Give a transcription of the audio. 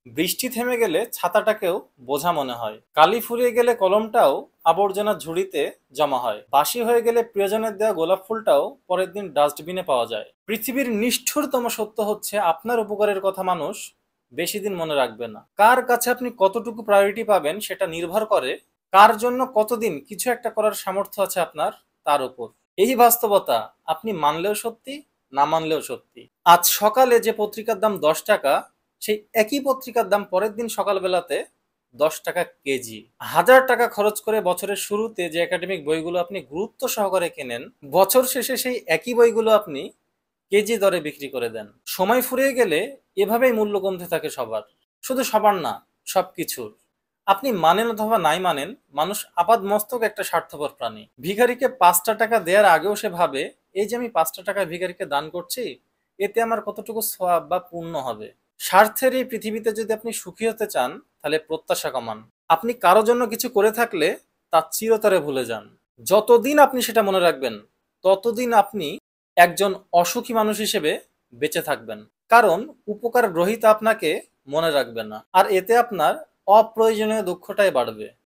বৃষ্টি থেমে গেলে ছাতাটাকেও বোঝা মনে হয়, কালি ফুরিয়ে গেলে কলমটাও আবর্জনার ঝুড়িতে জমা হয়, বাসি হয়ে গেলে প্রিয়জনের দেওয়া গোলাপ ফুলটাও পরের দিন ডাস্টবিনে পাওয়া যায়। পৃথিবীর নিষ্ঠুরতম সত্য হচ্ছে আপনার উপকারের কথা মানুষ বেশি দিন মনে রাখবে না। কার কাছে আপনি কতটুকু প্রায়োরিটি পাবেন সেটা নির্ভর করে কার জন্য কতদিন কিছু একটা করার সামর্থ্য আছে আপনার তার উপর। এই বাস্তবতা আপনি মানলেও সত্যি, না মানলেও সত্যি। আজ সকালে যে পত্রিকার দাম 10 টাকা, সেই একই পত্রিকার দাম পরের দিন সকালবেলাতে 10 টাকা কেজি। 1000 টাকা খরচ করে বছরের শুরুতে যে একাডেমিক বইগুলো আপনি গুরুত্ব সহকারে কেনেন, বছর শেষে সেই একই বইগুলো আপনি কেজি দরে বিক্রি করে দেন। সময় ফুরিয়ে গেলে এভাবেই মূল্য কমতে থাকে সবার, শুধু সবার না, সবকিছুর। আপনি মানেন অথবা নাই মানেন, মানুষ আপাদ মস্তক একটা স্বার্থপর প্রাণী। ভিখারিকে 5টা টাকা দেওয়ার আগেও সে ভাবে, এই যে আমি 5টা টাকা ভিখারিকে দান করছি, এতে আমার কতটুকু সওয়াব বা পুণ্য হবে। স্বার্থের এই পৃথিবীতে যদি আপনি সুখী হতে চান, তাহলে প্রত্যাশা কমান। আপনি কারো জন্য কিছু করে থাকলে তা চিরতরে ভুলে যান। যতদিন আপনি সেটা মনে রাখবেন, ততদিন আপনি একজন অসুখী মানুষ হিসেবে বেঁচে থাকবেন। কারণ উপকার গ্রহীতা আপনাকে মনে রাখবে না, আর এতে আপনার অপ্রয়োজনীয় দুঃখটাই বাড়বে।